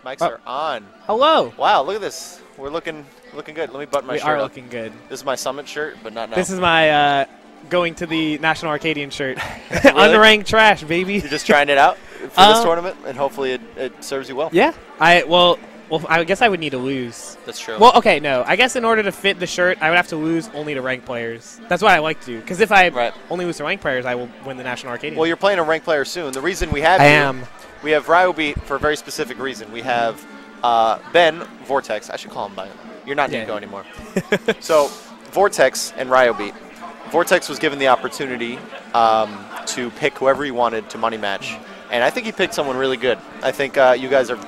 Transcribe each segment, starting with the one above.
Mics are on. Hello. Wow, look at this. We're looking good. Let me button my shirt up. We are looking good. This is my Summit shirt, but not now. This is my going to the National Arcadian shirt. Unranked trash, baby. You're just trying it out for this tournament, and hopefully it serves you well. Yeah. Well, I guess I would need to lose. That's true. Well, okay, no. I guess in order to fit the shirt, I would have to lose only to ranked players. That's what I like to do. Because if I only lose to ranked players, I will win the National Arcadian. Well, you're playing a ranked player soon. The reason we have we have Ryobeat for a very specific reason. We have Ben, Vortex. I should call him by You're not Nico anymore. So, Vortex and Ryobeat. Vortex was given the opportunity to pick whoever he wanted to money match. And I think he picked someone really good. I think you guys are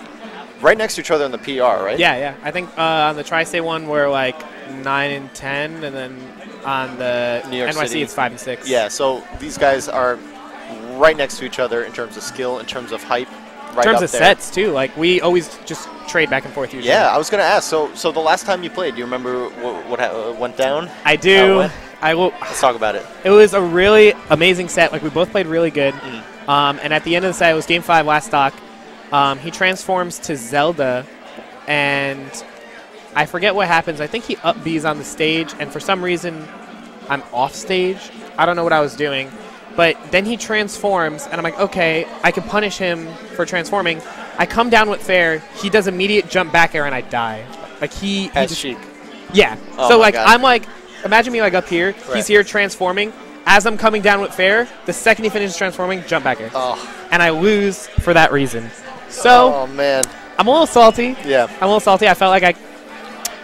right next to each other in the PR, right? Yeah. I think on the Tri-State one, we're like 9 and 10, and then on the New York NYC, City, it's 5 and 6. Yeah, so these guys are right next to each other in terms of skill, in terms of hype. In terms of sets, too. Like, we always just trade back and forth usually. Yeah, I was going to ask. So the last time you played, do you remember what went down? I do. Let's talk about it. It was a really amazing set. Like, we both played really good. And at the end of the set, it was Game 5 last stock. He transforms to Zelda, and I forget what happens. I think he up B's on the stage, and for some reason, I'm off stage. I don't know what I was doing. But then he transforms, and I'm like, okay, I can punish him for transforming. I come down with fair. He does immediate jump back air, and I die. Like, he as Sheik. Yeah. Oh so, like, God. I'm like, imagine me, like, up here. Right. He's here transforming. As I'm coming down with fair, the second he finishes transforming, jump back air. Oh. And I lose for that reason. So, oh, man. I'm a little salty. Yeah. I'm a little salty. I felt like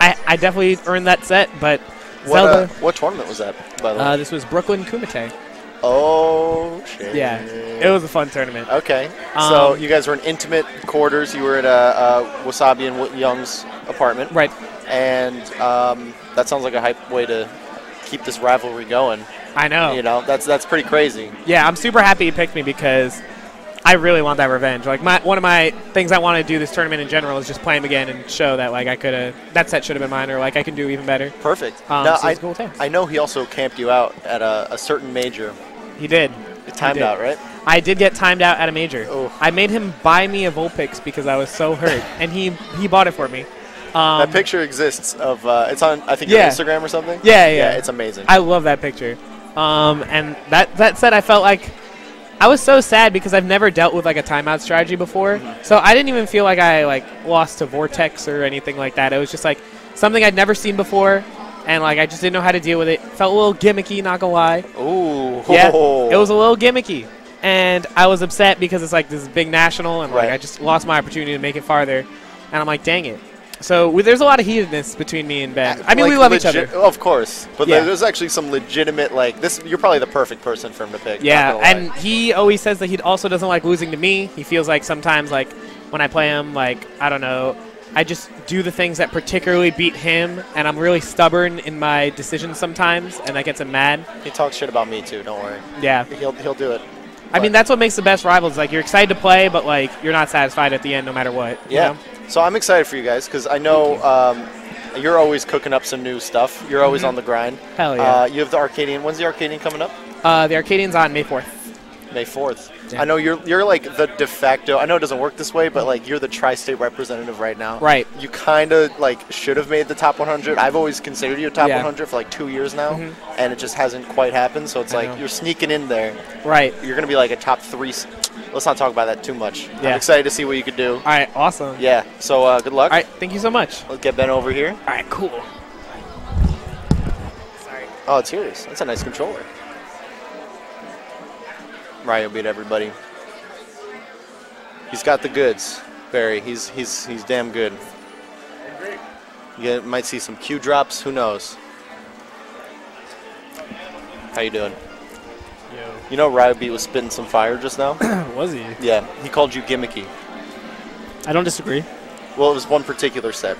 I definitely earned that set, but Zelda. What tournament was that, by the way? This was Brooklyn Kumite. Oh, shit. Yeah. It was a fun tournament. Okay. So you guys were in intimate quarters. You were at Wasabi and Young's apartment. Right. And that sounds like a hype way to keep this rivalry going. I know. You know, that's pretty crazy. Yeah, I'm super happy he picked me because I really want that revenge. Like, one of my things I want to do this tournament in general is just play him again and show that, like, that set should have been mine, or, like, I can do even better. Perfect. Now, so it's cool I know he also camped you out at a certain major. He did. It timed out, right? I did get timed out at a major. Oh. I made him buy me a Vulpix because I was so hurt, and he bought it for me. That picture exists of it's on, I think, your Instagram or something. Yeah, it's amazing. I love that picture. And that said, I felt like I was so sad because I've never dealt with, like, a timeout strategy before. So I didn't even feel like I, like, lost to Vortex or anything like that. It was just, like, something I'd never seen before, and, like, I just didn't know how to deal with it. Felt a little gimmicky, not gonna lie. Ooh. Yeah, it was a little gimmicky. And I was upset because it's, like, this big national, and, like, I just lost my opportunity to make it farther. And I'm like, dang it. So there's a lot of heatedness between me and Ben. I mean, we love each other. Of course. But there's actually some legitimate, like, this. You're probably the perfect person for him to pick. Yeah, and he always says that he also doesn't like losing to me. He feels like sometimes, like, when I play him, like, I don't know, I just do the things that particularly beat him, and I'm really stubborn in my decisions sometimes, and that gets him mad. He talks shit about me, too. Don't worry. Yeah. He'll do it. I mean, that's what makes the best rivals. Like, you're excited to play, but, like, you're not satisfied at the end no matter what. Yeah. You know? So I'm excited for you guys because I know you're always cooking up some new stuff. You're always on the grind. Hell yeah. You have the Arcadian. When's the Arcadian coming up? The Arcadian's on May 4th. May 4th. Yeah. I know you're like the de facto. I know it doesn't work this way, but, like, you're the tri-state representative right now. Right. You kind of, like, should have made the top 100. I've always considered you a top 100 for, like, 2 years now, and it just hasn't quite happened. So it's like you're sneaking in there. Right. You're gonna be like a top 3. Let's not talk about that too much. Yeah. I'm excited to see what you could do. All right. Awesome. Yeah. So good luck. All right. Thank you so much. Let's get Ben over here. All right. Cool. Sorry. Oh, it's yours. That's a nice controller. Ryobeat, everybody. He's got the goods, Barry. He's damn good. You might see some Q drops. Who knows? How you doing? Yo. You know Ryobeat was spitting some fire just now? Was he? Yeah. He called you gimmicky. I don't disagree. Well, it was one particular set.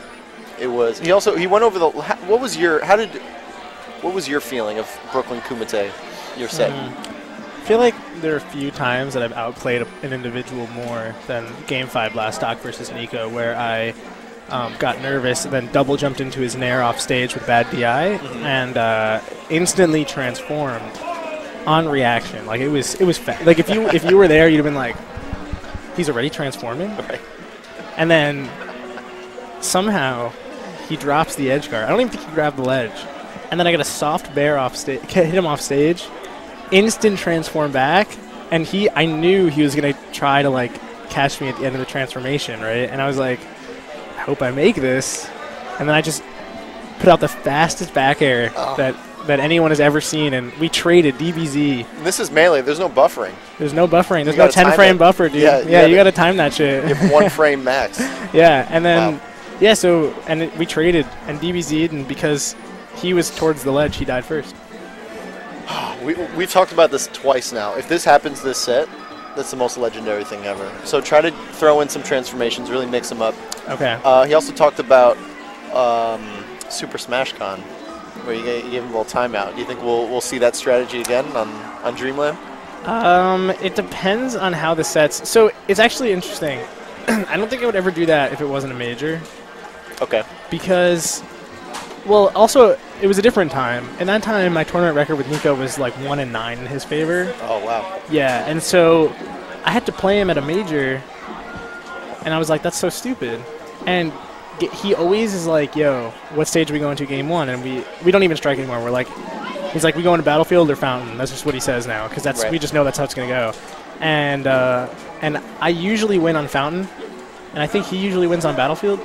It was. He went over the. What was your feeling of Brooklyn Kumite? Your set. I feel like there are a few times that I've outplayed an individual more than Game 5 last stock versus Nico, where I got nervous and then double jumped into his nair off stage with bad DI and instantly transformed on reaction. Like, it was like if you were there, you'd have been like, he's already transforming. Right. And then somehow he drops the edge guard. I don't even think he grabbed the ledge. And then I get a soft bear off stage, hit him off stage, instant transform back, and I knew he was going to try to like catch me at the end of the transformation, right? And I was like, I hope I make this. And then I just put out the fastest back air that anyone has ever seen, and we traded DBZ. This is Melee. There's no buffering. There's no buffering. There's no 10-frame buffer, dude. Yeah, you got to time that shit. You have 1 frame max. Yeah, and then, we traded, and DBZ'd, and because he was towards the ledge, he died first. We've talked about this twice now. If this happens this set, that's the most legendary thing ever. So try to throw in some transformations, really mix them up. Okay. He also talked about Super Smash Con, where you gave him a little timeout. Do you think we'll see that strategy again on Dreamland? It depends on how the sets. So it's actually interesting. I don't think I would ever do that if it wasn't a major. Okay. Because, well, also it was a different time. In that time, my tournament record with Nico was like 1-9 in his favor. Oh wow. Yeah, and so I had to play him at a major, and I was like, that's so stupid. And he always is like, yo, what stage are we going to game 1? And we don't even strike anymore. We're like, he's like, we going to Battlefield or Fountain? That's just what he says now, because that's we just know that's how it's going to go. And I usually win on Fountain, and I think he usually wins on Battlefield.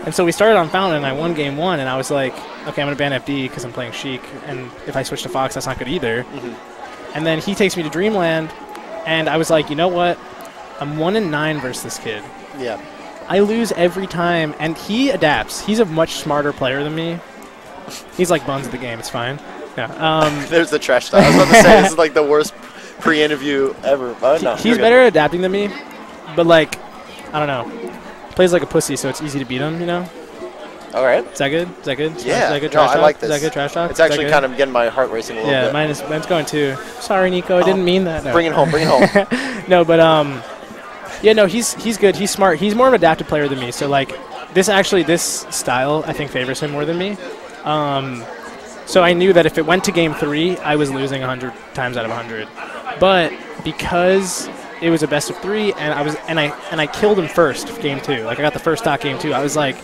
And so we started on Fountain, and I won game 1, and I was like, okay, I'm going to ban FD because I'm playing Sheik, and if I switch to Fox, that's not good either. Mm-hmm. And then he takes me to Dreamland, and I was like, you know what? I'm 1-9 versus this kid. Yeah. I lose every time, and he adapts. He's a much smarter player than me. He's like Buns of the game. It's fine. Yeah. There's the trash talk. I was about to say, this is like the worst pre-interview ever. No, he's better at adapting than me, but like, I don't know. Plays like a pussy, so it's easy to beat him, you know? All right. Is that good? Is that good? Yeah. Is that good No, I like this. Is that good trash talk? It's actually kind of getting my heart racing a little bit. Yeah, mine's going too. Sorry, Nico. I didn't mean that. No. Bring it home. Bring it home. No, but yeah, no, he's good. He's smart. He's more of an adaptive player than me. So like, this style I think favors him more than me. So I knew that if it went to game 3, I was losing 100 times out of 100. But because it was a best of 3, and I killed him first game 2. Like I got the first stock game 2. I was like,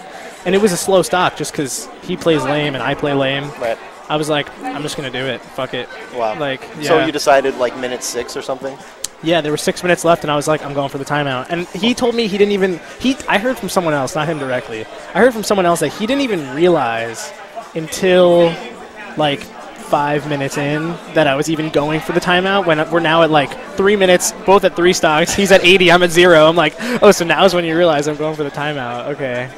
and it was a slow stock just because he plays lame and I play lame. Right. I was like, I'm just gonna do it. Fuck it. Wow. Like, yeah. So you decided like minute 6 or something? Yeah, there were 6 minutes left, and I was like, I'm going for the timeout. And he told me he didn't even. I heard from someone else, not him directly. I heard from someone else that he didn't even realize until like 5 minutes in that I was even going for the timeout, when we're now at like 3 minutes, both at 3 stocks. He's at 80, I'm at 0. I'm like, oh, so now's when you realize I'm going for the timeout. Okay.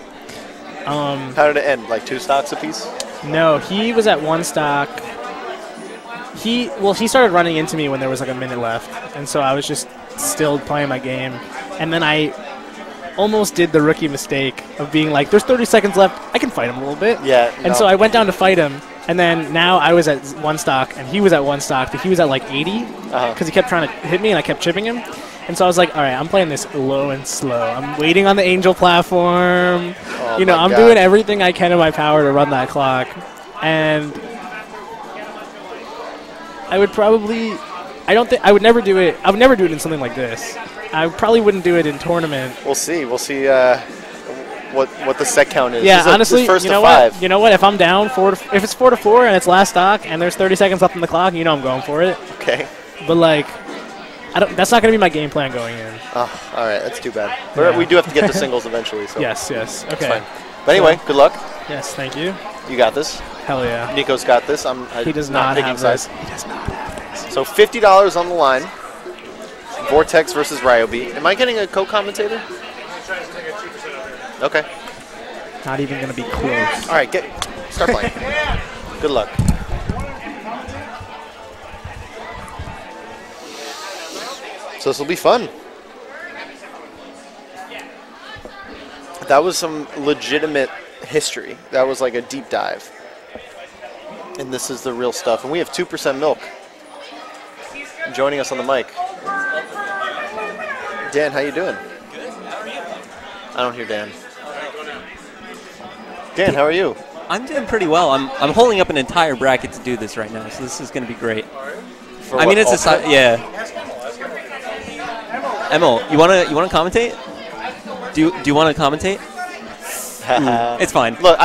How did it end? Like 2 stocks apiece? No, he was at 1 stock. He started running into me when there was like a minute left, and so I was just still playing my game. And then I almost did the rookie mistake of being like, there's 30 seconds left, I can fight him a little bit. Yeah. And so I went down to fight him. And then now I was at 1 stock, and he was at 1 stock, but he was at like 80 because he kept trying to hit me, and I kept chipping him. And so I was like, all right, I'm playing this low and slow. I'm waiting on the Angel platform. Oh, you know, I'm doing everything I can in my power to run that clock. And I would probably, I would never do it. I would never do it in something like this. I probably wouldn't do it in tournament. We'll see. We'll see what the set count is. Yeah, honestly, first you know to 5. what? You know what? If I'm down if it's 4-4 and it's last stock and there's 30 seconds left on the clock, you know I'm going for it. Okay. But like, that's not going to be my game plan going in. Oh, all right. That's too bad. But we do have to get to singles eventually. So yes. Okay. That's fine. But anyway, good luck. Yes, thank you. You got this. Hell yeah. Nico's got this. He does not picking have sides. this. He does not have this. So $50 on the line. Vortex versus Ryobeat. Am I getting a co-commentator? Okay. Not even going to be close. All right, start playing. Good luck. So this will be fun. That was some legitimate history. That was like a deep dive. And this is the real stuff. And we have 2% milk. Joining us on the mic. Dan, how you doing? Good. How are you? I don't hear Dan. Dan, how are you? I'm doing pretty well. I'm holding up an entire bracket to do this right now, so this is going to be great. For I mean, what, it's yeah. Emil, you want to commentate? Do you want to commentate? It's fine. Look,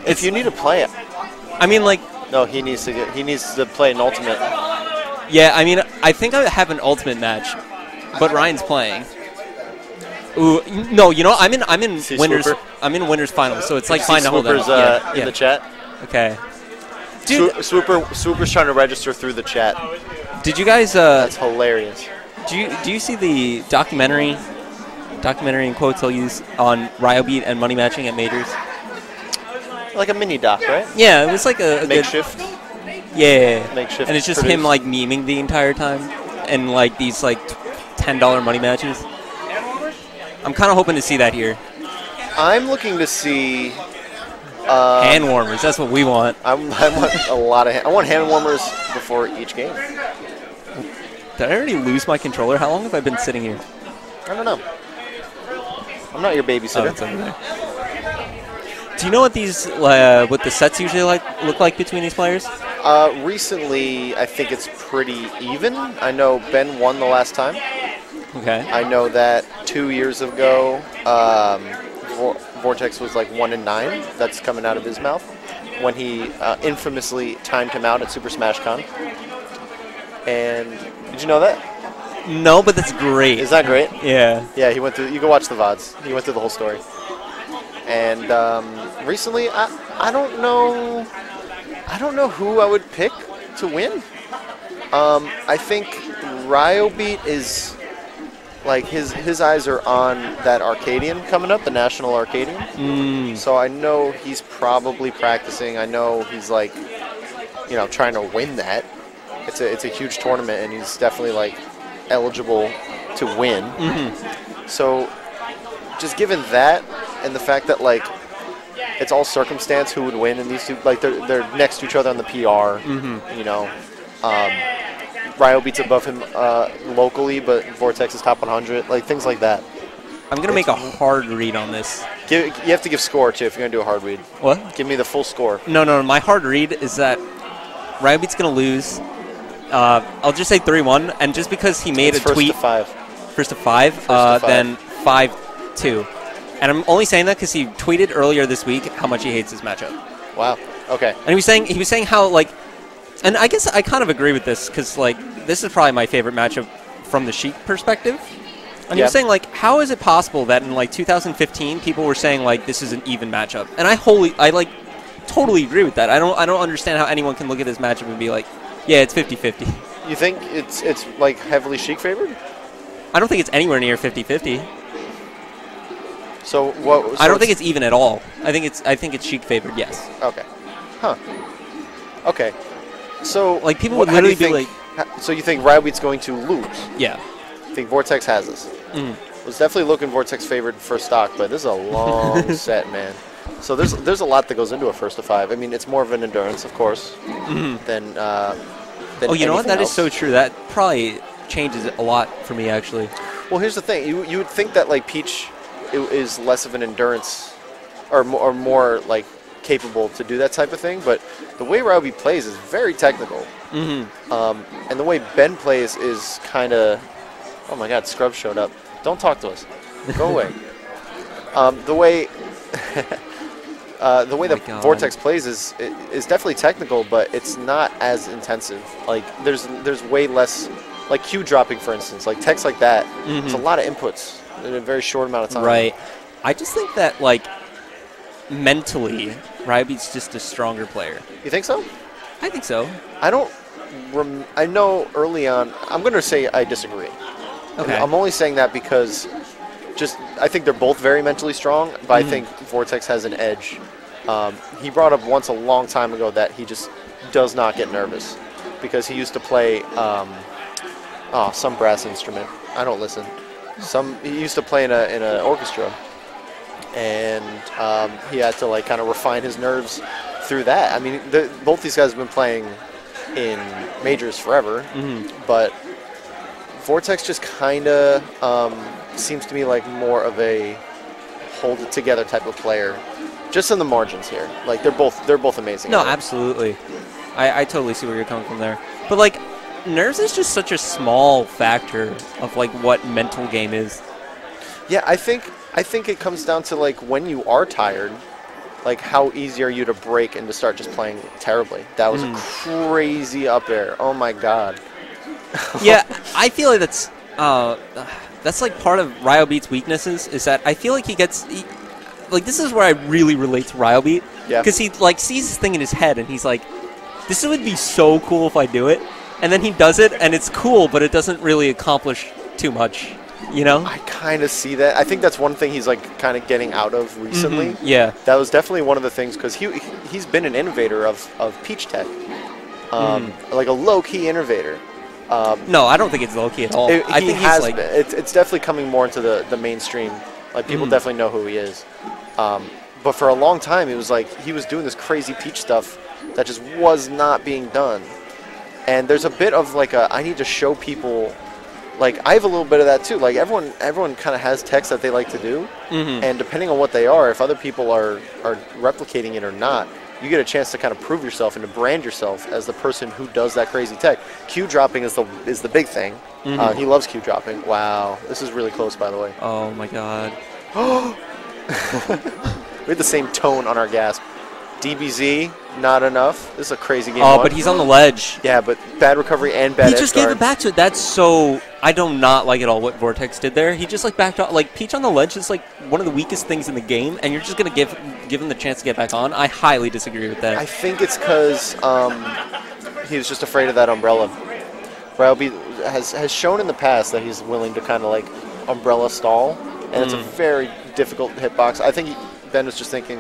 if you need to play it. I mean, like. No, he needs to play an ultimate. Yeah, I mean, I think I have an ultimate match, but Ryan's playing. Ooh, no, you know, I'm in winners. Swooper? I'm in winners finals, so it's like fine to hold out. In the chat. Okay. Dude, Swooper's trying to register through the chat. Did you guys? That's hilarious. Do you see the documentary in quotes I'll use on Ryobeat and money matching at majors? Like a mini doc, right? Yeah, it was like a makeshift. Yeah, makeshift. And it's just him like memeing the entire time, and like these like $10 money matches. I'm kind of hoping to see that here. I'm looking to see hand warmers. That's what we want. I want a lot of. I want hand warmers before each game. Did I already lose my controller? How long have I been sitting here? I don't know. I'm not your babysitter. Oh, it's over there. Do you know what these what the sets usually look like between these players? Recently, I think it's pretty even. I know Ben won the last time. Okay. I know that 2 years ago, Vortex was like 1-9. That's coming out of his mouth when he infamously timed him out at Super Smash Con. And did you know that? No, but that's great. Is that great? Yeah. Yeah, he went through. You can watch the VODs. He went through the whole story. And recently, I don't know who I would pick to win. I think Ryobeat is like his eyes are on that Arcadian coming up, the National Arcadian. So I know he's probably practicing. I know he's like, you know, trying to win that. It's a huge tournament, and he's definitely like eligible to win. So just given that and the fact that like it's all circumstance who would win, and these two like they're next to each other on the PR. You know, Ryobeat's above him locally, but Vortex is top 100. Like things like that. I'm gonna make a hard read on this. You have to give score too if you're gonna do a hard read. What? Give me the full score. No. My hard read is that Ryobeat's gonna lose. I'll just say 3-1, and just because he made a tweet. First to five. Then 5-2. And I'm only saying that because he tweeted earlier this week how much he hates this matchup. Wow. Okay. And he was saying how like, and I guess I kind of agree with this because like this is probably my favorite matchup from the Sheik perspective. And he was saying like, how is it possible that in like 2015 people were saying like this is an even matchup? And I like totally agree with that. I don't understand how anyone can look at this matchup and be like, yeah, it's 50-50. You think it's like heavily Sheik favored? I don't think it's anywhere near 50-50. So what? So I don't think it's even at all. I think it's Sheik favored. Yes. Okay. Huh. Okay. So like people would literally be like. So you think Ryobeat's going to lose? Yeah. I think Vortex has this. Was definitely looking Vortex favored for stock, but this is a long set, man. So there's a lot that goes into a first to 5. I mean, it's more of an endurance, of course, than oh, you know what? That else. is so true. That probably changes a lot for me, actually. Well, here's the thing. You would think that like Peach is less of an endurance, or more like capable to do that type of thing. But the way Ryobeat plays is very technical. And the way Ben plays is kind of. Oh my God, Scrub showed up. Don't talk to us. Go away. The way that Vortex plays is definitely technical, but it's not as intensive. Like there's way less, like Q dropping, for instance, like text like that. It's a lot of inputs in a very short amount of time. Right. I just think that like mentally, Ryobeat's just a stronger player. You think so? I think so. I know early on. I'm going to say I disagree. Okay. And I'm only saying that because I think they're both very mentally strong, but I think Vortex has an edge. He brought up once a long time ago that he just does not get nervous because he used to play some brass instrument. I don't listen. He used to play in an orchestra, and he had to like kind of refine his nerves through that. I mean, both these guys have been playing in majors forever, but Vortex just kind of seems to me like more of a hold it together type of player, just in the margins here. Like they're both amazing. No, absolutely. I totally see where you're coming from there. But like, nerves is just such a small factor of like what mental game is. Yeah, I think it comes down to like when you are tired, like how easy are you to break and to start just playing terribly. That was a crazy up air. Oh my god. Yeah, I feel like that's like part of Ryobeat's weaknesses is that I feel like like this is where I really relate to Ryobeat. Yeah. Because he like sees this thing in his head and he's like, this would be so cool if I do it. And then he does it and it's cool, but it doesn't really accomplish too much, you know? I kind of see that. I think that's one thing he's like kind of getting out of recently. Yeah. That was definitely one of the things because he's been an innovator of Peach Tech. Like a low-key innovator. No, I don't think it's low-key at all. I think he's like... It's definitely coming more into the mainstream. Like, people definitely know who he is. But for a long time, it was like he was doing this crazy Peach stuff that just was not being done. And there's a bit of like I need to show people, like I have a little bit of that too. Like everyone kind of has techs that they like to do, and depending on what they are, if other people are replicating it or not, you get a chance to kind of prove yourself and to brand yourself as the person who does that crazy tech. Q dropping is the big thing. He loves Q dropping. Wow, this is really close, by the way. Oh my god. We had the same tone on our gasp. DBZ, not enough. This is a crazy game. Oh, but he's on the ledge. Yeah, but bad recovery and bad edge He just gave it back to it. That's so... I do not like at all what Vortex did there. He just like backed off. Like, Peach on the ledge is like one of the weakest things in the game, and you're just going to give him the chance to get back on? I highly disagree with that. I think it's because he was just afraid of that umbrella. Ryobeat has shown in the past that he's willing to kind of like umbrella stall, and it's a very difficult hitbox. I think Ben was just thinking...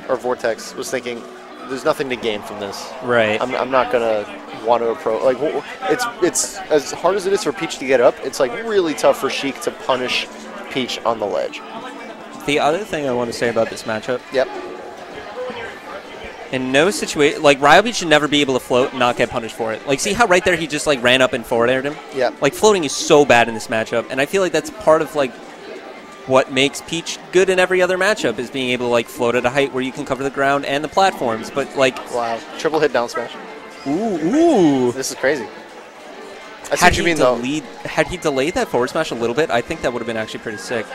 or Vortex was thinking, there's nothing to gain from this. Right. I'm not gonna want to approach. Like it's as hard as it is for Peach to get up. It's like really tough for Sheik to punish Peach on the ledge. The other thing I want to say about this matchup. Yep. In no situation, like Ryobeat should never be able to float and not get punished for it. Like, see how right there he just like ran up and forward aired him. Yeah. Like floating is so bad in this matchup, and I feel like that's part of like what makes Peach good in every other matchup is being able to like float at a height where you can cover the ground and the platforms. But like, wow, triple hit down smash. Ooh. This is crazy. I see what you mean though. Had he delayed that forward smash a little bit, I think that would have been actually pretty sick.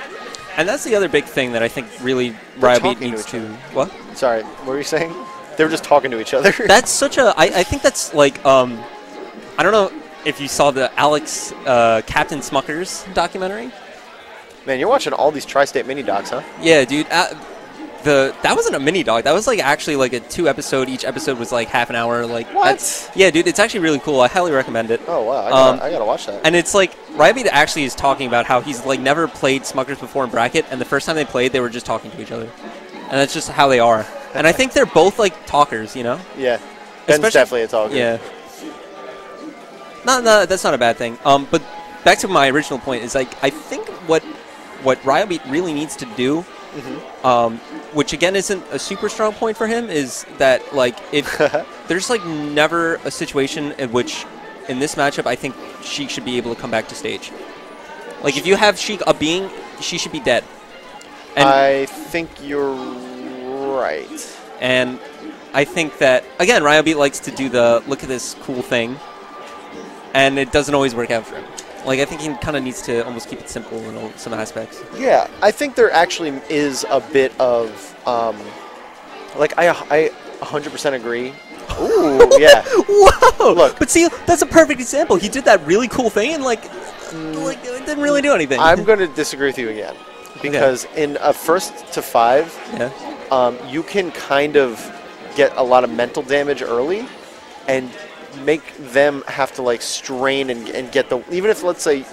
And that's the other big thing that I think really Ryobeat needs to. What? Sorry, what were you saying? They were just talking to each other. That's such a. I think that's like I don't know if you saw the Alex Captain Smuckers documentary. Man, you're watching all these tri-state mini docs, huh? Yeah, dude. That wasn't a mini doc. That was like actually like a 2-episode. Each episode was like half an hour. Like what? Yeah, dude. It's actually really cool. I highly recommend it. Oh wow, I gotta watch that. And it's like Ryobeat actually is talking about how he's like never played Smuckers before in bracket, and the first time they played, they were just talking to each other, and that's just how they are. And I think they're both like talkers, you know? Yeah, Ben's definitely a talker. Yeah. No, that's not a bad thing. But back to my original point is like I think what Ryobeat really needs to do, which again isn't a super strong point for him, is that like if there's like never a situation in which in this matchup I think Sheik should be able to come back to stage. Like if you have Sheik up being, she should be dead. And I think you're right. And I think that again Ryobeat likes to do the look at this cool thing, and it doesn't always work out for him. Like, I think he kind of needs to almost keep it simple in some aspects. Yeah, I think there actually is a bit of, like, I 100% agree. Ooh, yeah. Whoa! Look. But see, that's a perfect example. He did that really cool thing, and, like it didn't really do anything. I'm going to disagree with you again. Because in a first to 5, you can kind of get a lot of mental damage early, and make them have to like strain and get the, even if let's say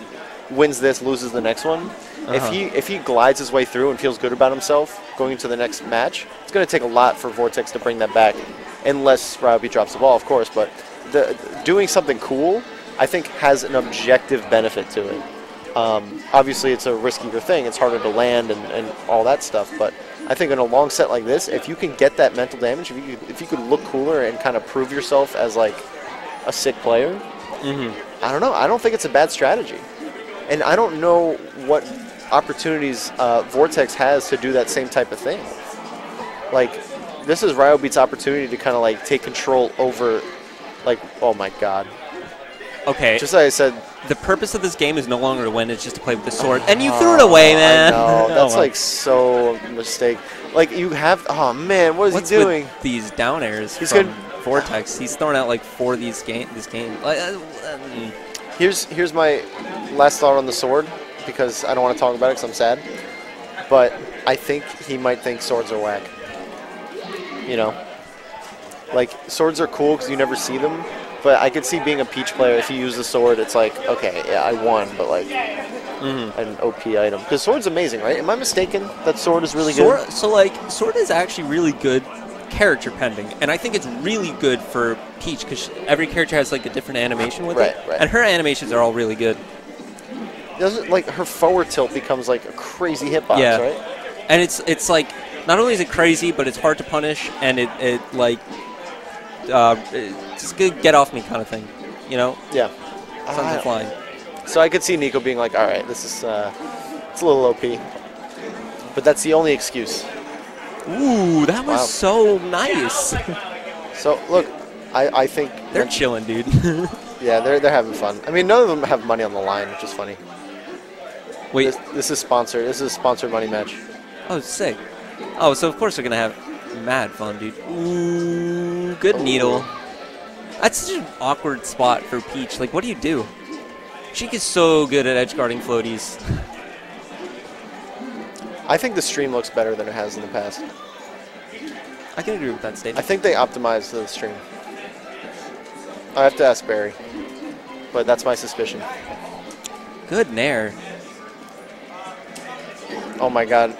wins this, loses the next one, if he glides his way through and feels good about himself going into the next match, it's going to take a lot for Vortex to bring that back, unless Ryobeat drops the ball, of course. But doing something cool, I think, has an objective benefit to it. Obviously, it's a riskier thing. It's harder to land and all that stuff. But I think in a long set like this, if you can get that mental damage, if you could look cooler and kind of prove yourself as like a sick player, I don't know. I don't think it's a bad strategy. And I don't know what opportunities Vortex has to do that same type of thing. Like, this is Ryobeat's opportunity to kind of like take control over, like, oh my god. Okay. Just like I said, the purpose of this game is no longer to win, it's just to play with the sword. And you threw it away, man. No, that's like so a mistake. Like you have, oh man, what is he doing? With these down airs He's from gonna Vortex. He's thrown out like 4 of this game. Here's my last thought on the sword, because I don't want to talk about it because I'm sad. But I think he might think swords are whack. You know, like swords are cool because you never see them. But I could see being a Peach player, if you use the sword, it's like, okay, yeah, I won, but like an OP item. Because sword's amazing, right? Am I mistaken that sword is really good? So like, sword is actually really good character pending, and I think it's really good for Peach because every character has like a different animation with it, and her animations are all really good. Doesn't like her forward tilt becomes like a crazy hitbox, right? And it's like not only is it crazy, but it's hard to punish, and it like it's a good get off me kind of thing, you know? Yeah. Something flying. So I could see Nico being like, all right, this is it's a little OP, but that's the only excuse. Ooh, that was so nice. So look, I think they're chilling, dude. Yeah, they're having fun. I mean, none of them have money on the line, which is funny. Wait, this is sponsored. This is a sponsored money match. Oh, sick. Oh, so of course they're gonna have mad fun, dude. Ooh, good needle. That's such an awkward spot for Peach. Like, what do you do? Sheik is so good at edge guarding floaties. I think the stream looks better than it has in the past. I can agree with that statement. I think they optimized the stream. I have to ask Barry, but that's my suspicion. Good nair. Oh my god.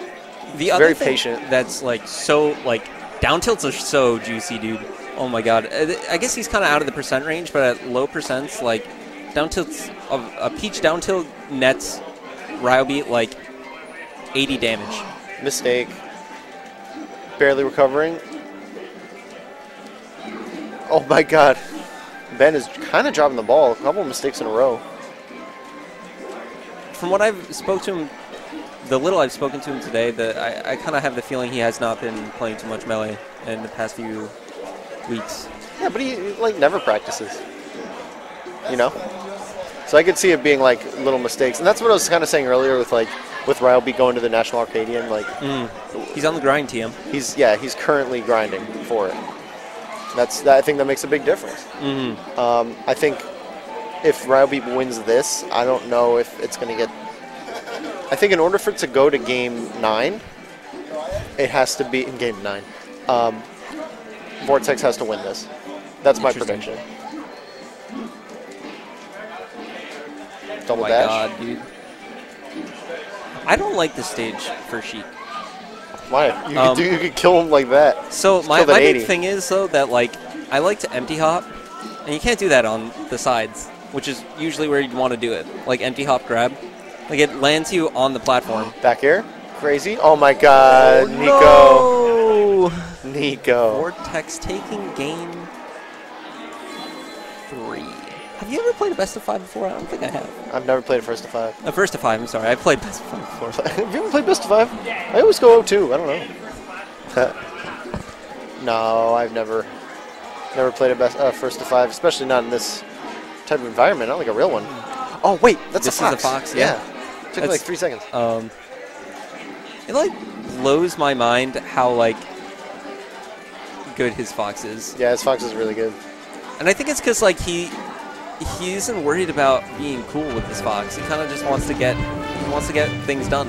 The other very thing patient. That's like so like down tilts are so juicy, dude. Oh my god. I guess he's kind of out of the percent range, but at low percents, like down tilts of a Peach down tilt nets Ryobeat like 80 damage. Mistake. Barely recovering. Oh my god. Ben is kind of dropping the ball. A couple of mistakes in a row. From what I've spoke to him, the little I've spoken to him today, I kind of have the feeling he has not been playing too much Melee in the past few weeks. Yeah, but he like never practices. You know? So I could see it being like little mistakes. And that's what I was kind of saying earlier with Ryobeat going to the National Arcadian. Like, he's on the grind, TM. He's currently grinding for it. I think that makes a big difference. I think if Ryobeat wins this, I don't know if it's going to get... I think in order for it to go to Game 9, it has to be in Game 9. Vortex has to win this. That's my prediction. Double dash. Oh my god, dude. I don't like the stage for Sheik. Why? You could kill him like that. So my big thing is, though, that like I like to empty hop, and you can't do that on the sides, which is usually where you'd want to do it. Like empty hop grab. Like it lands you on the platform. Back air? Crazy. Oh my god, oh, Nico. No. Nico. Vortex taking game 3. Have you ever played a best of 5 before? I don't think I have. I've never played a first of 5. A first of 5, I'm sorry. I've played best of 5 before. Have you ever played best of 5? I always go 0-2. I don't know. No, I've never played a first of 5, especially not in this type of environment. Not like a real one. Oh wait, that's this a fox. Is a fox, yeah. Took me like 3 seconds. It like blows my mind how like good his fox is. Yeah, his fox is really good. And I think it's because like he isn't worried about being cool with his fox. He kind of just wants to get things done.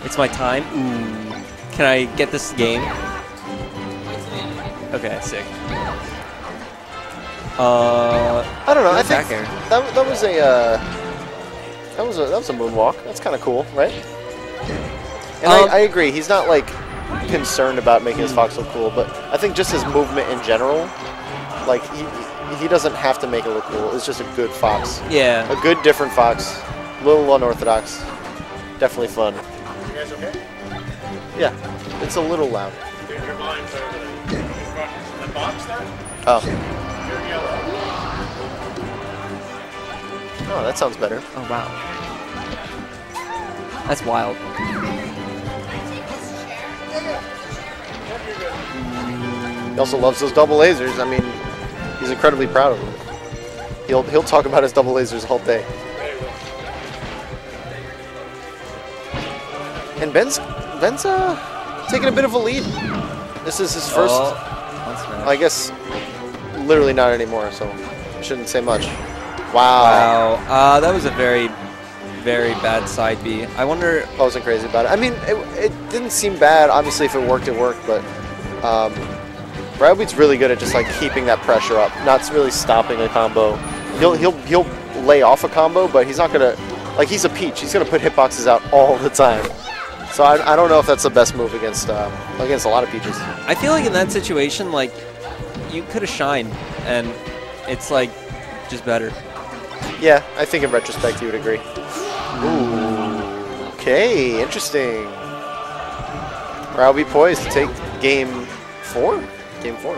It's my time. Ooh. Can I get this game? Okay, sick. I don't know. I think that was a moonwalk. That's kind of cool, right? And I agree. He's not like concerned about making his fox look cool, but I think just his movement in general, like he doesn't have to make it look cool. It's just a good fox. Yeah. A good different fox. A little unorthodox. Definitely fun. You guys okay? Yeah. It's a little loud. Dude, your line's over there. The box there? Oh. You're yellow. Oh, that sounds better. Oh, wow. That's wild. He also loves those double lasers. I mean, he's incredibly proud of them. He'll talk about his double lasers all day. And Ben's taking a bit of a lead. This is his first. I guess literally not anymore, so I shouldn't say much. Wow. Wow. That was a very, very bad side B. I wonder. I wasn't crazy about it. I mean, it didn't seem bad. Obviously, if it worked, it worked. But Ryobeat's really good at just like keeping that pressure up, not really stopping a combo. He'll lay off a combo, but he's not gonna, like, he's a Peach. He's gonna put hitboxes out all the time. So I don't know if that's the best move against a lot of Peaches. I feel like in that situation, like, you could have shined, and it's like just better. Yeah, I think in retrospect you would agree. Ooh, okay, interesting. Ryobeat poised to take game 4. Game 4.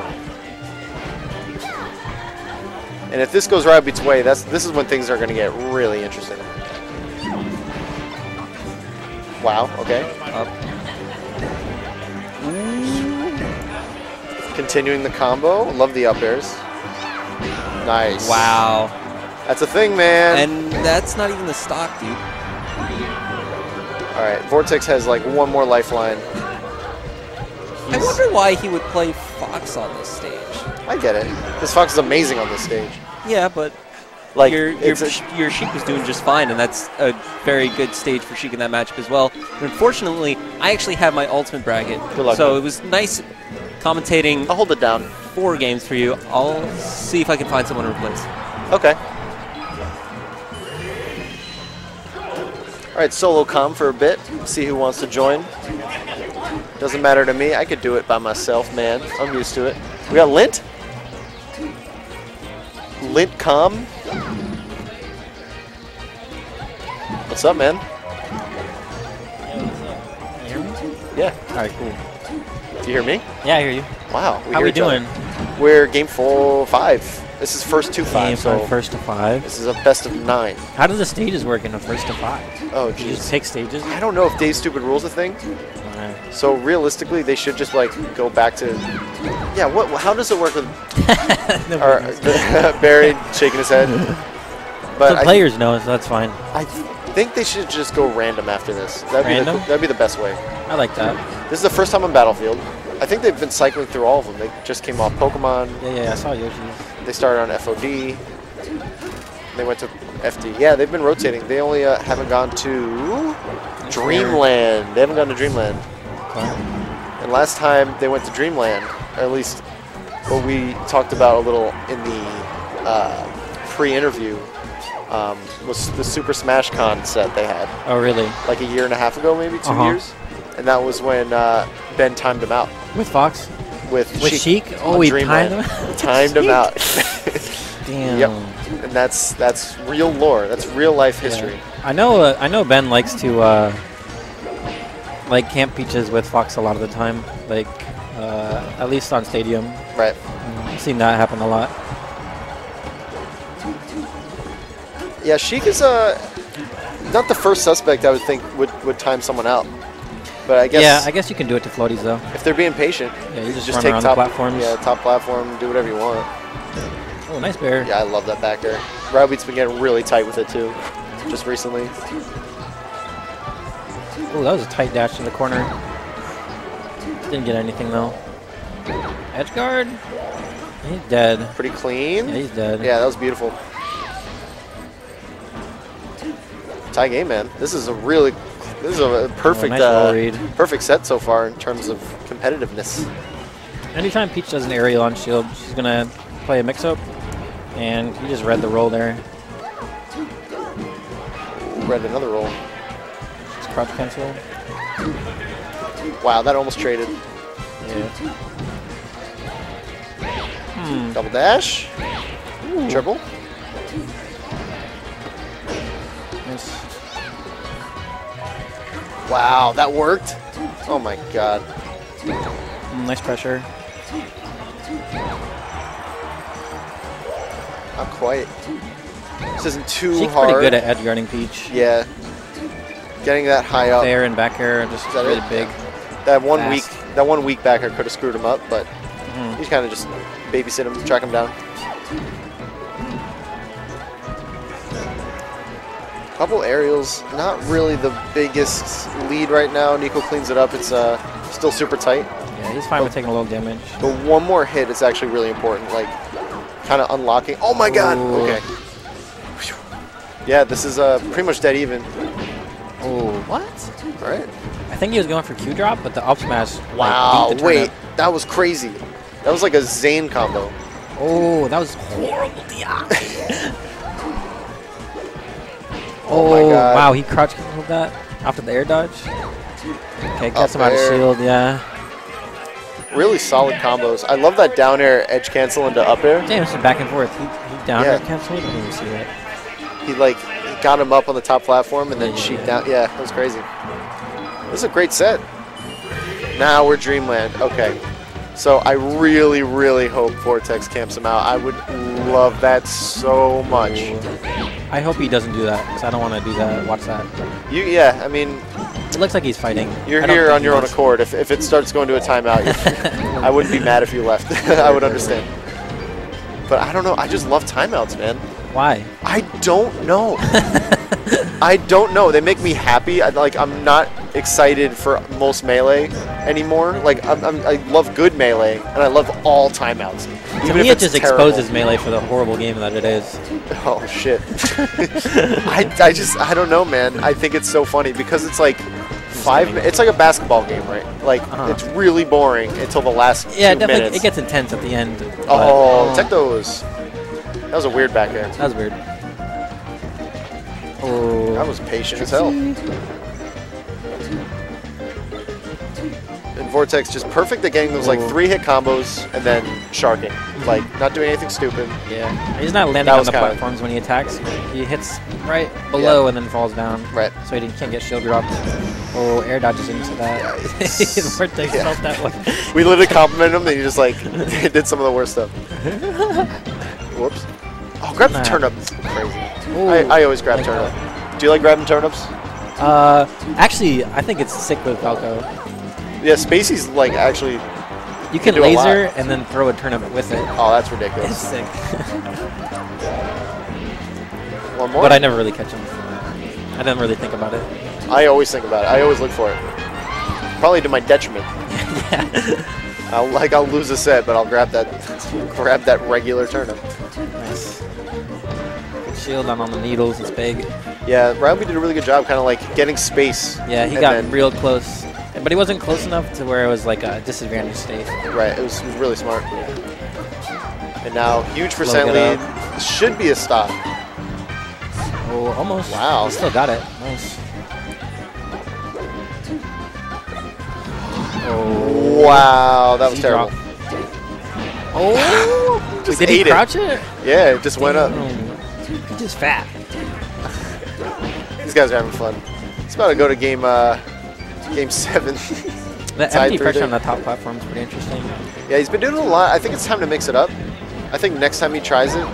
And if this goes Ryobeat's way, this is when things are going to get really interesting. Wow, okay. Up. Continuing the combo. Love the up airs. Nice. Wow. That's a thing, man. And that's not even the stock, dude. All right, Vortex has like one more lifeline. I wonder why he would play Fox on this stage. I get it. Because Fox is amazing on this stage. Yeah, but like your Sheik was doing just fine, and that's a very good stage for Sheik in that matchup as well. But unfortunately, I actually have my ultimate bracket. Good luck, so man. It was nice commentating. I'll hold it down. 4 games for you. I'll see if I can find someone to replace. Okay. All right, solo com for a bit. See who wants to join. Doesn't matter to me. I could do it by myself, man. I'm used to it. We got Lint. Lint com. What's up, man? You hear me? Yeah. All right, cool. Do you hear me? Yeah, I hear you. Wow. How we doing? We're game 4-5. This is first to 5. Game so first to 5. This is a best of 9. How do the stages work in a first to 5? Oh, You jeez. just pick stages? I don't know if Dave's Stupid Rules a thing. Alright. So realistically, they should just like go back to. Yeah. What? How does it work with? Barry shaking his head. But The players know, so that's fine. I think they should just go random after this. Random? That'd be the best way. I like that. This is the first time on Battlefield. I think they've been cycling through all of them. They just came off Pokemon. Yeah, I saw Yoshi's. They started on FOD. They went to FD. Yeah, they've been rotating. They only haven't gone to Dreamland. They haven't gone to Dreamland. Okay. And last time they went to Dreamland, or at least what we talked about a little in the pre-interview, was the Super Smash Con set they had. Oh, really? Like a year and a half ago, maybe 2 years. And that was when Ben timed him out. With Fox? With Sheik? Oh, we timed him out? Timed him out. Damn. Yep. And that's real lore. That's real life history. Yeah. I know Ben likes to like camp Peaches with Fox a lot of the time. Like at least on Stadium. Right. I've seen that happen a lot. Yeah, Sheik is not the first suspect I would think would time someone out. But I guess Yeah, I guess you can do it to floaties though. if they're being patient, Yeah, you just just run take around top the platforms. Yeah, top platform, do whatever you want. Oh, nice bear. Yeah, I love that back air. Ryobeat's been getting really tight with it too, just recently. Oh, that was a tight dash to the corner. Didn't get anything though. Edge guard. He's dead. Pretty clean. Yeah, he's dead. Yeah, that was beautiful. Tie game, man. This is a perfect, nice wall read. perfect set so far in terms of competitiveness. Anytime Peach does an aerial on shield, she's gonna play a mix-up, and he just read the roll there. Read another roll. Just crouch cancel. Wow, that almost traded. Yeah. Double dash. Triple. Nice. Wow, that worked. Oh my god. Nice pressure. Not quite. This isn't too She's hard. pretty good at edge guarding Peach. Yeah. Getting that high up. There and back air, just Is that really it? big. That one Fast. weak back air could have screwed him up, but You kind of just babysit him, track him down. Couple aerials, not really the biggest lead right now. Nico cleans it up. It's still super tight. Yeah, he's fine with taking a little damage. But one more hit is actually really important, like kind of unlocking. Oh my god! Okay. Yeah, this is pretty much dead even. Oh, what? All right. I think he was going for Q drop, but the up smash. Wow! Like, beat the Wait, turnip. that was crazy. That was like a Zane combo. Oh, that was horrible. Oh my god! Wow, he crouch canceled that after the air dodge. Okay, gets him out of shield. Yeah. Really solid combos. I love that down air edge cancel into up air. Damn, it's just back and forth. He down air canceled. I didn't even see that. He got him up on the top platform and then Sheik down. Yeah, that was crazy. This is a great set. Now we're Dreamland. Okay. So I really, really hope Vortex camps him out. I would love that so much. I hope he doesn't do that because I don't want to do that. Watch that. Yeah, I mean, it looks like he's fighting. You're here on your own accord. If it starts going to a timeout, I wouldn't be mad if you left. I would understand. But I don't know. I just love timeouts, man. Why? I don't know. I don't know. They make me happy. I'm not excited for most melee anymore. Like I love good melee and I love all timeouts. To me, it just exposes melee for the horrible game that it is. Oh shit! I don't know, man. I think it's so funny because it's like it's like a basketball game, right? Like it's really boring until the last 2 minutes. It gets intense at the end. Oh, tech those. That was a weird back air. That was weird. Oh, that was patient as hell. And Vortex just perfect at getting those like 3-hit combos and then sharking. Like not doing anything stupid. Yeah. He's not landing on the platforms when he attacks. He hits right below and then falls down. Right. So he can't get shield dropped. Oh, air dodges into that. Vortex felt that one. We literally complimented him and he just like did some of the worst stuff. Whoops. Oh, grab the turnip. Crazy. I always grab turnip. Do you like grabbing turnips? Actually, I think it's sick with Falco. Yeah, Spacey's like actually. You can laser and then throw a turnip with it. Oh, that's ridiculous. It's sick. One more? But I never really catch him. I didn't really think about it. I always think about it. I always look for it. Probably to my detriment. Yeah. I'll lose a set, but I'll grab that regular turnip. Nice. Good shield on the needles. It's big. Yeah, Ryobeat did a really good job, kind of like getting space. Yeah, he got real close, but he wasn't close enough to where it was like a disadvantaged state. Right. It was really smart. And now huge percent lead. Should be a stop. Oh, almost. Wow. He still got it. Nice. Oh. Wow, that was terrible. Oh. Just did he crouch it? Yeah, it just went up. He's just fat. These guys are having fun. It's about to go to game 7. The empty pressure on the top platform is pretty interesting. Yeah, he's been doing a lot. I think it's time to mix it up. I think next time he tries it,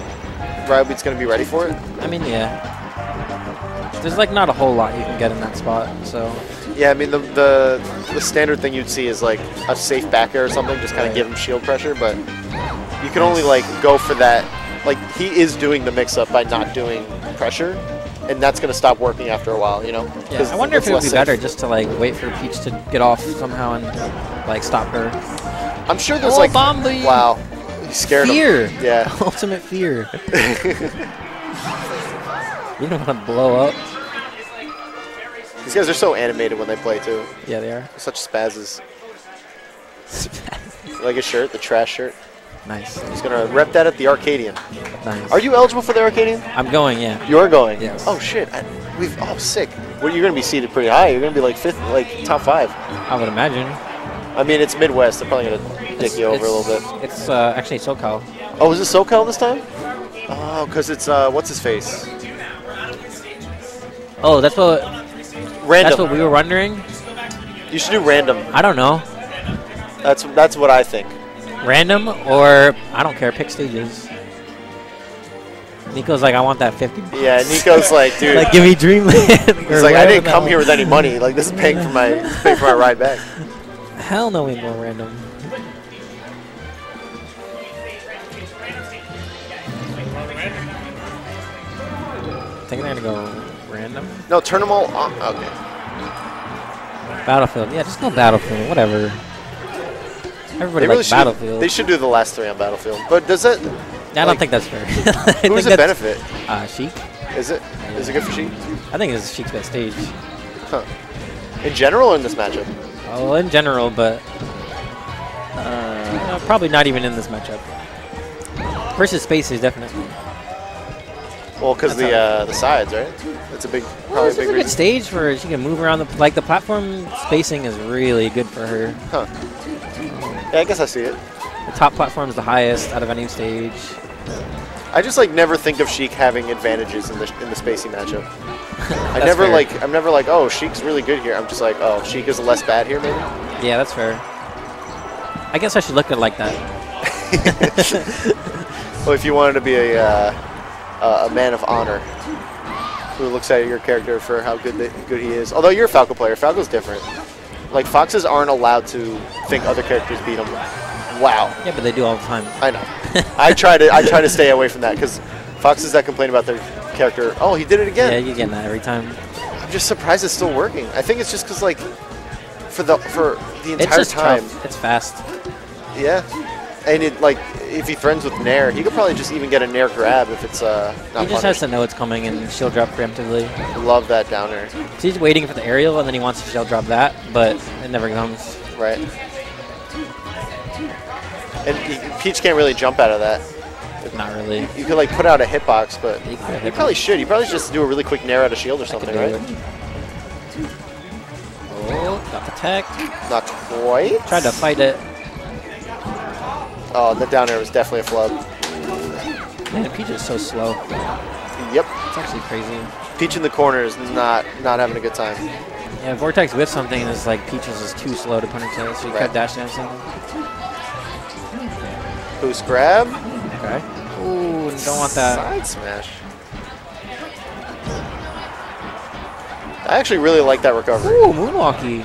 Ryobeat's going to be ready for it. I mean, yeah. There's like not a whole lot you can get in that spot, so. Yeah, I mean the standard thing you'd see is like a safe back air or something, just kind of give him shield pressure, but you can only like go for that. Like he is doing the mix up by not doing pressure, and that's going to stop working after a while, you know? Yeah, I wonder if it would be better just to like wait for Peach to get off somehow and like stop her. I'm sure there's like bomb lead. Wow, he scared fear. him. Yeah, ultimate fear. You don't want to blow up. These guys are so animated when they play too. Yeah, they are. Such spazzes. Like a shirt, the trash shirt. Nice. He's gonna rep that at the Arcadian. Nice. Are you eligible for the Arcadian? I'm going, yeah. You are going? Yes. Oh shit. Oh, sick. Well, you're gonna be seated pretty high. You're gonna be like 5th, like top 5. I would imagine. I mean, it's Midwest. They're probably gonna dick you over a little bit. It's actually SoCal. Oh, is it SoCal this time? Oh, because it's what's his face? Oh, that's what. Random. That's what we were wondering. You should do random. I don't know. That's what I think. Random or I don't care. Pick stages. Nico's like, I want that 50 bucks. Yeah, Nico's like, dude. Like, give me Dreamland. He's like, I didn't come here with any money. Like, this is paying for my ride back. Hell no, we ain't going random. I think they're going to go random. No, turn them all on. Okay. Battlefield. Yeah, just go Battlefield. Whatever. Everybody Really likes Battlefield. They should do the last 3 on Battlefield. But does it? I don't think that's fair. Who does it benefit? Sheik. Is it? Yeah. Is it good for Sheik? I think it's Sheik's best stage. Huh. In general or in this matchup? Oh, in general, but probably not even in this matchup. Versus Spaces, definitely. Well, because the sides, right? That's a big, probably it's a good stage for she can move around. The platform spacing is really good for her. Huh. Yeah, I guess I see it. The top platform is the highest out of any stage. I just never think of Sheik having advantages in the spacing matchup. I'm never like, oh, Sheik's really good here. I'm just like, oh, Sheik is less bad here, maybe. Yeah, that's fair. I guess I should look at it like that. Well, if you wanted to be a man of honor who looks at your character for how good he is. Although you're a Falco player, Falco's different. Like, Foxes aren't allowed to think other characters beat them. Wow. Yeah, but they do all the time. I know. I try to stay away from that because Foxes that complain about their character, oh, he did it again. Yeah, you're getting that every time. I'm just surprised it's still working. I think it's just because for the entire time. Tough. It's fast. Yeah. And if he threatens with Nair, he could probably just even get a Nair grab if it's not He just has to know it's coming and shield drop preemptively. Love that down air. So he's waiting for the aerial and then he wants to shield drop that, but it never comes. Right. And Peach can't really jump out of that. Not really. You could put out a hitbox, but you probably should. You probably just do a really quick Nair out of shield or something, right? Oh, got the tech. Not quite. Tried to fight it. Oh, the down air was definitely a flub. Man, Peach is so slow. Yep. It's actually crazy. Peach in the corner is not having a good time. Yeah, Vortex with something is like Peach is just too slow to punish it, so you cut dash down something. Boost grab. Okay. Ooh, don't want that. Side smash. I actually really like that recovery. Ooh, moonwalky.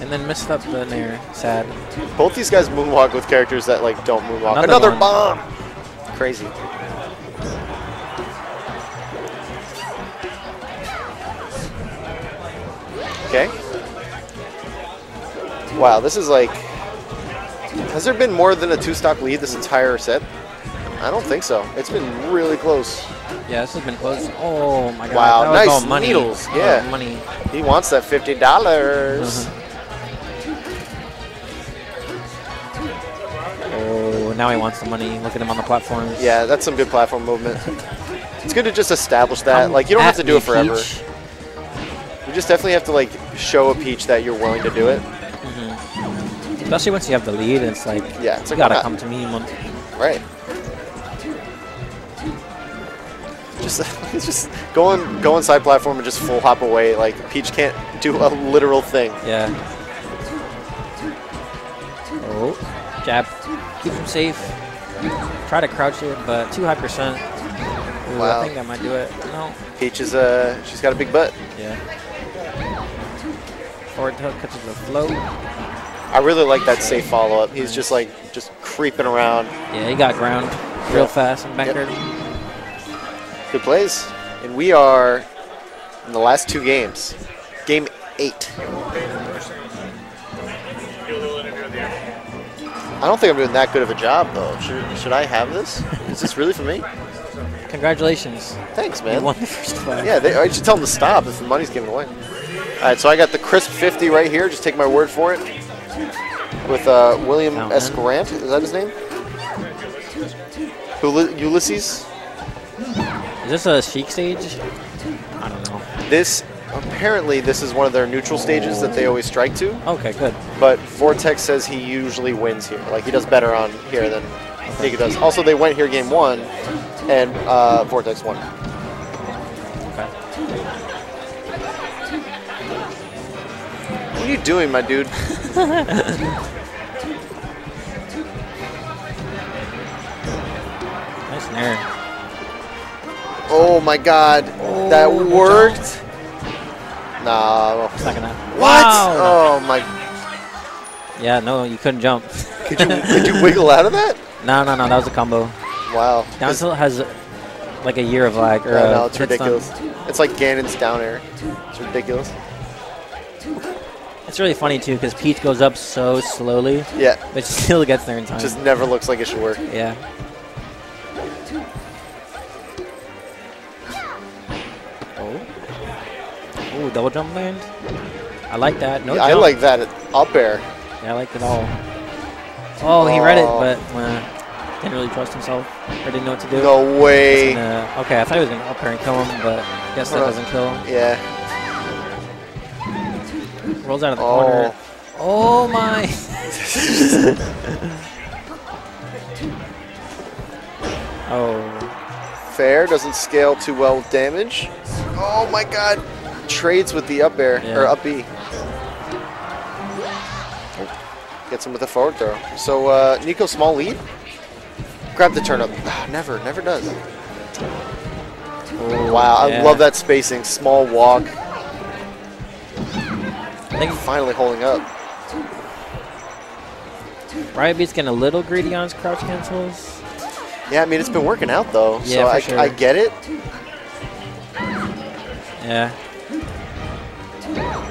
And then missed up the Nair. Sad. Both these guys moonwalk with characters that don't moonwalk. Another bomb. Crazy. Okay. Wow, this is has there been more than a 2-stock lead this entire set? I don't think so. It's been really close. Yeah, this has been close. Oh my god. Wow, that was all nice money. needles. Yeah. Money. He wants that $50. Oh, now he wants the money. Look at him on the platforms. Yeah, that's some good platform movement. It's good to just establish that. You don't have to do it forever. Peach. You just definitely have to show a Peach that you're willing to do it. Especially once you have the lead, it's like, yeah, it's you gotta come to me. Right. Just go side platform and just full hop away. Peach can't do a literal thing. Yeah. Oh, jab. Keep him safe. Try to crouch it, but too high %. Ooh, wow. I think that might do it. No. Peach is she's got a big butt. Yeah. Forward tilt catches the float. I really like that safe follow-up. He's just creeping around. Yeah, he got ground real fast and back there. Good plays. And we are in the last 2 games. Game 8. I don't think I'm doing that good of a job, though. Should I have this? Is this really for me? Congratulations. Thanks, man. You won the first fight. Yeah, I should tell them to stop if the money's given away. All right, so I got the crisp 50 right here. Just take my word for it. With William S. Grant. Is that his name? Ulysses? Is this a Sheik stage? I don't know. Apparently, this is one of their neutral stages that they always strike to. Okay, good. But Vortex says he usually wins here. He does better on here than Nika does. Also, they went here game 1, and Vortex won. Okay. What are you doing, my dude? Nice Nair. Oh my god. That worked? No. It's not gonna. What? Wow. Oh my. Yeah, no, you couldn't jump. Could you wiggle out of that? No, that was a combo. Wow. Down tilt has like a year of lag. Or no, it's ridiculous. It's like Ganon's down air. It's ridiculous. It's really funny, too, because Peach goes up so slowly. Yeah. But she still gets there in time. Just never looks like it should work. Yeah. Oh, double jump land. I like that. No yeah, jump. I like that up air. Yeah, I liked it all. Oh, he read it, but didn't really trust himself or didn't know what to do. No way. Okay, I thought he was going to up air and kill him, but I guess that doesn't kill. Yeah. Rolls out of the corner. Oh, my. Oh. Fair. Doesn't scale too well with damage. Oh, my God. Trades with the up air, or up B. Gets him with a forward throw. So, Nico, small lead. Grab the turnip. Never does. Oh, wow, I love that spacing. Small walk. I think finally holding up. Ryobeat's getting a little greedy on his crouch cancels. Yeah, I mean, it's been working out, though. Yeah, so sure. I get it. Yeah.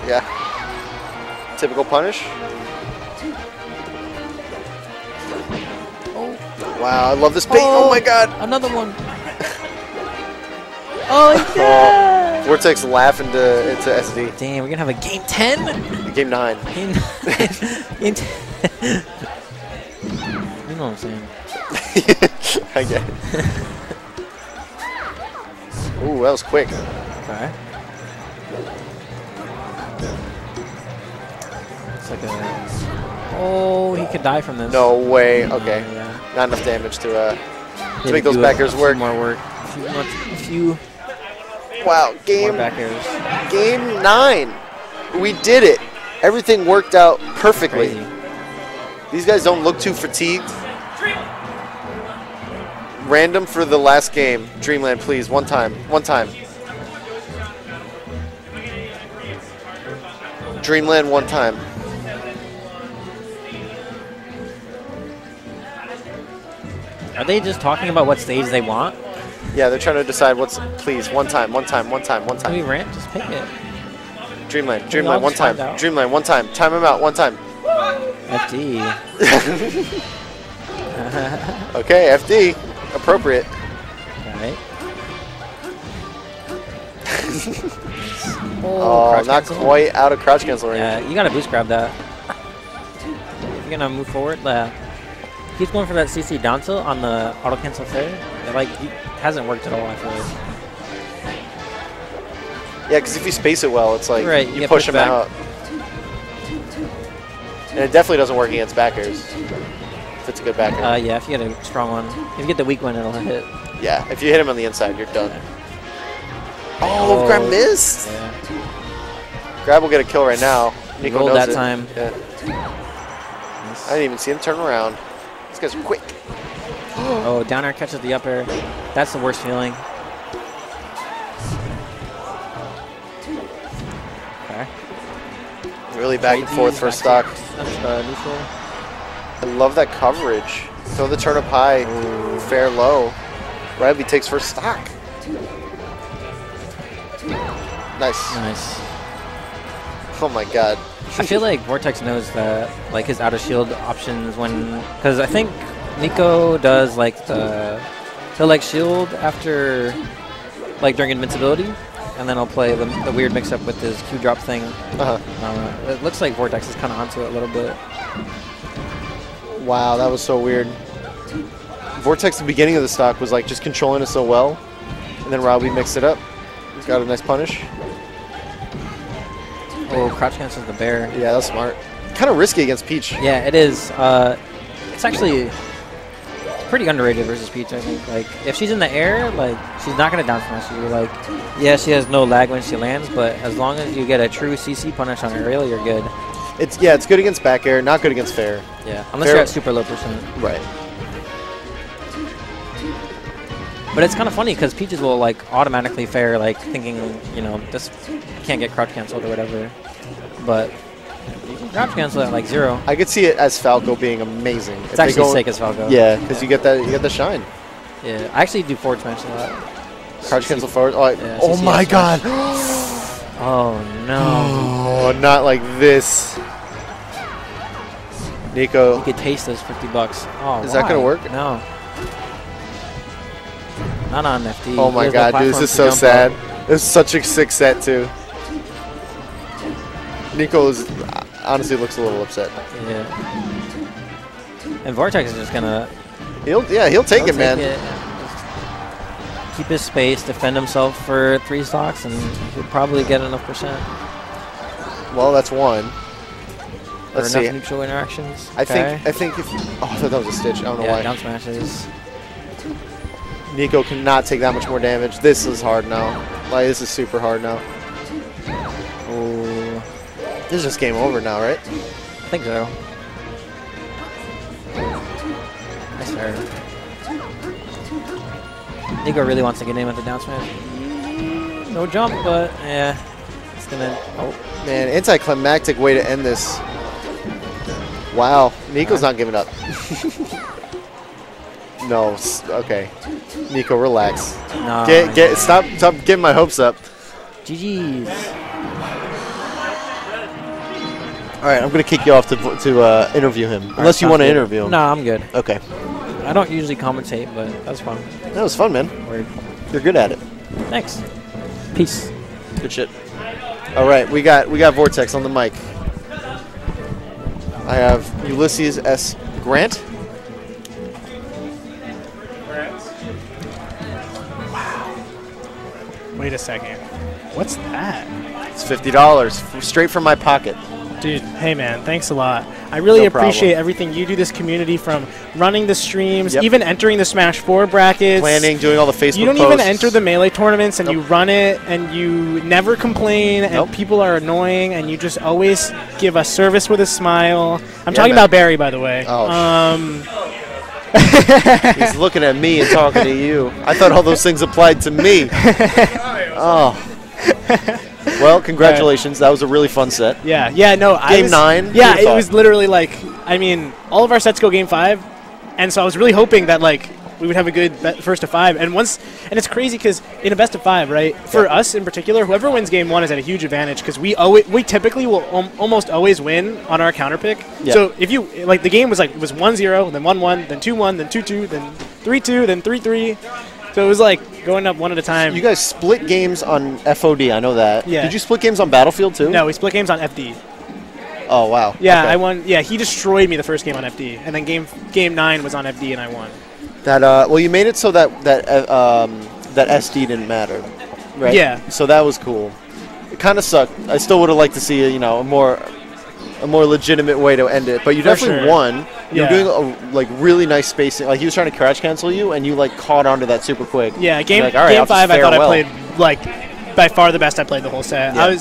Yeah. Typical punish. Oh. Wow, I love this bait. Oh, my God. Another one. Oh, yeah. Vortex laugh into SD. Damn, we're going to have a game 10? Game 9. Game 9. Game 10. You know what I'm saying. I get it. Ooh, that was quick. Okay. It's like a... Oh, he could die from this. No way. Okay. Yeah. Not enough damage to make those back airs work. More work. A few wow. More back airs. Game 9. We did it. Everything worked out perfectly. Crazy. These guys don't look too fatigued. Random for the last game. Dreamland, please. One time. One time. Dreamland, one time. Are they just talking about what stage they want? Yeah, they're trying to decide what's. Please, one time, one time, one time, one time. Maybe rant, just pick it. Dreamland, Dreamland, one time. Dreamland, one time. Time him out, one time. FD. Okay, FD. Appropriate. Alright. Oh, not quite out of crouch cancel range. Yeah, you gotta boost grab that. If you're gonna move forward, keep going for that CC down tilt on the auto cancel fair. It hasn't worked at all, I feel like. Yeah, because if you space it well, it's like you push him back out. And it definitely doesn't work against back airs. If it's a good back air. Yeah, if you get a strong one. If you get the weak one, it'll hit. Yeah, if you hit him on the inside, you're done. Oh, Grab missed. Yeah. Grab will get a kill right now. Nico knows that it. time. Yeah. I didn't even see him turn around. These guys are quick. Oh, down air catches the up air. That's the worst feeling. Okay. Really back and forth for stock. Neutral. I love that coverage. Throw the turnip high, fair low. Ryobeat takes first stock. Nice. Nice. Oh my God. I feel like Vortex knows that, like, his out of shield options when, because I think Nico does like he'll like shield after, like during invincibility, and then he'll play the weird mix up with his Q drop thing. It looks like Vortex is kind of onto it a little bit. Wow, that was so weird. Vortex at the beginning of the stock was like just controlling it so well, and then Ryobeat mixed it up. He's got a nice punish. Oh, crouch cancels the bear. Yeah, that's smart. Kind of risky against Peach. Yeah, it is. It's actually pretty underrated versus Peach, I think. Like, if she's in the air, like, she's not going to down smash you. Like, yeah, she has no lag when she lands, but as long as you get a true CC punish on aerial, you're good. It's good against back air, not good against fair. Yeah, unless you're at super low %. Right. But it's kind of funny because Peaches will like automatically fair, like thinking, you know, this can't get crouch canceled or whatever. But you can crouch cancel at like 0. I could see it as Falco being amazing. It's actually sick as Falco. Yeah, because you get the shine. Yeah, I actually do forward smash a lot. Crouch cancel forward. Oh, Yeah, oh my God. Oh, no. Oh, not like this. Nico. You could taste those $50. Oh, Is that going to work? No. Not on FT. Oh my God, dude, this is so sad. This is such a sick set, too. Nico honestly looks a little upset. Yeah. And Vortex is just going to... He'll take it, man. Keep his space, defend himself for 3 stocks, and he'll probably get enough percent. Well, that's one. Let's see. Enough neutral interactions. I think if... Oh, I thought that was a stitch. I don't know why. Down smashes. Nico cannot take that much more damage. This is hard now. Like, this is super hard now. Oh. This is just game over now, right? I think so. Nice fair. Nico really wants to get in with the down smash. No jump, but yeah. It's gonna... Oh. Man, anticlimactic way to end this. Wow. Nico's not giving up. No. Okay. Nico, relax. No. Stop getting my hopes up. GG's. All right, I'm going to kick you off to interview him. Unless you want to interview him. No, I'm good. Okay. I don't usually commentate, but that's fun. That was fun, man. Word. You're good at it. Thanks. Peace. Good shit. All right, we got Vortex on the mic. I have Ulysses S. Grant. Wait a second. What's that? It's $50 straight from my pocket. Dude, hey man, thanks a lot. I really appreciate everything you do, this community, from running the streams, even entering the Smash 4 brackets. Planning, doing all the Facebook posts. You don't even enter the Melee tournaments, and you run it, and you never complain, and people are annoying, and you just always give us service with a smile. I'm talking about Barry, by the way. Oh, he's looking at me and talking to you. I thought all those things applied to me. Oh. Well, congratulations. That was a really fun set. Yeah, no. Game 9? Yeah, it was literally like, I mean, all of our sets go game 5, and so I was really hoping that, like, we would have a good first to 5. And it's crazy because in a best of 5, right, for us in particular, whoever wins game 1 is at a huge advantage because we typically will almost always win on our counter pick. Yeah. So if you, like, the game was like, it was 1-0, then 1-1, then 2-1, then 2-2, then 3-2, then 3-3. So it was like going up one at a time. You guys split games on FOD, I know that. Yeah. Did you split games on Battlefield too? No, we split games on FD. Oh, wow. Yeah, okay. I won. Yeah, he destroyed me the first game on FD, and then game 9 was on FD, and I won. Well, you made it so that SD didn't matter, right? Yeah. So that was cool. It kind of sucked. I still would have liked to see a more legitimate way to end it, but you definitely won. You were doing a really nice spacing. Like, he was trying to crouch cancel you, and you like caught onto that super quick. Yeah, game 5 I thought I played like by far the best I played the whole set. Yeah.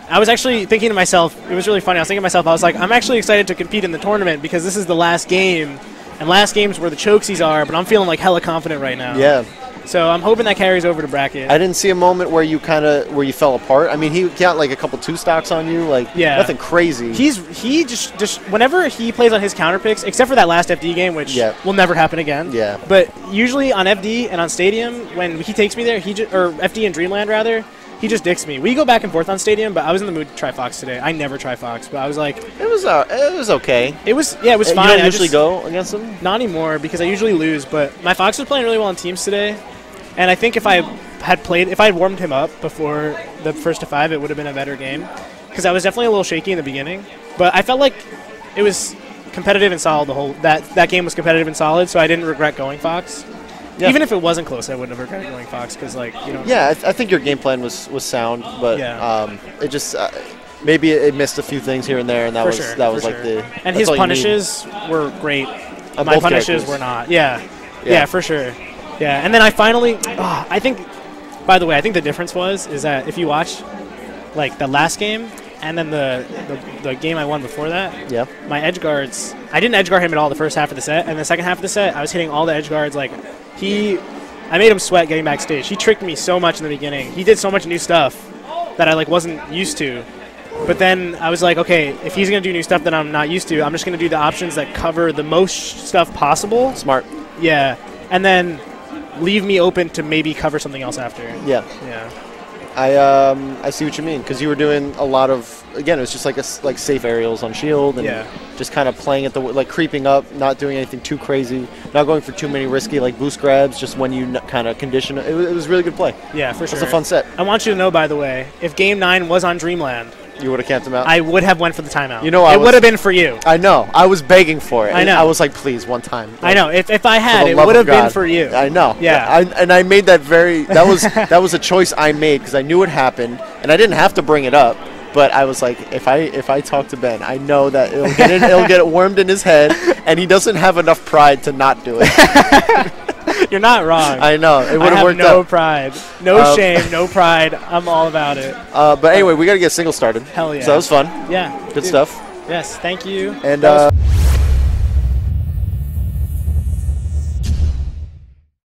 I was actually thinking to myself, it was really funny. I was thinking to myself, I was like, I'm actually excited to compete in the tournament because this is the last game, and last game's where the chokesies are. But I'm feeling like hella confident right now. Yeah. So I'm hoping that carries over to bracket. I didn't see a moment where you fell apart. I mean, he got like a couple 2 stocks on you, like nothing crazy. He just whenever he plays on his counter picks, except for that last FD game, which will never happen again. Yeah. But usually on FD and on Stadium, when he takes me there, or FD and Dreamland rather, he just dicks me. We go back and forth on Stadium, but I was in the mood to try Fox today. I never try Fox, but I was like, it was okay. It was fine. You don't usually go against him? Not anymore because I usually lose. But my Fox was playing really well on teams today. And I think if I had warmed him up before the first to 5, it would have been a better game. Because I was definitely a little shaky in the beginning. But I felt like it was competitive and solid. That game was competitive and solid, so I didn't regret going Fox. Yeah. Even if it wasn't close, I wouldn't have regretted going Fox because, like, you know. Yeah, I think your game plan was sound, but it just maybe it missed a few things here and there, and that was like the. And his punishes were great. My punishes were not. Yeah, for sure. Yeah, and then I finally, I think, by the way, I think the difference is that if you watch, like, the last game and then the game I won before that, my edge guards, I didn't edge guard him at all the first half of the set, and the second half of the set, I was hitting all the edge guards. Like, I made him sweat getting backstage. He tricked me so much in the beginning. He did so much new stuff that I, like, wasn't used to. But then I was like, okay, if he's going to do new stuff that I'm not used to, I'm just going to do the options that cover the most stuff possible. Smart. Yeah, and then leave me open to maybe cover something else after. Yeah. Yeah. I see what you mean, because you were doing a lot of, again, it was just like safe aerials on shield and just kind of playing at the, like creeping up, not doing anything too crazy, not going for too many risky like boost grabs, just when you kind of condition it. It was really good play. Yeah, for sure. It was a fun set. I want you to know, by the way, if Game 9 was on Dreamland, you would have camped him out? I would have went for the timeout. You know, it would have been for you. I know. I was begging for it. I know. I was like, please, one time. Like, I know. If I had, it would have been for you. I know. Yeah. And I made that that was a choice I made because I knew it happened, and I didn't have to bring it up. But I was like, if I talk to Ben, I know that it'll get it wormed in his head, and he doesn't have enough pride to not do it. You're not wrong. I know. It would have worked out. No pride. No shame, no pride. I'm all about it. But anyway, we got to get single started. Hell yeah. So that was fun. Yeah. Good stuff. Yes, thank you. And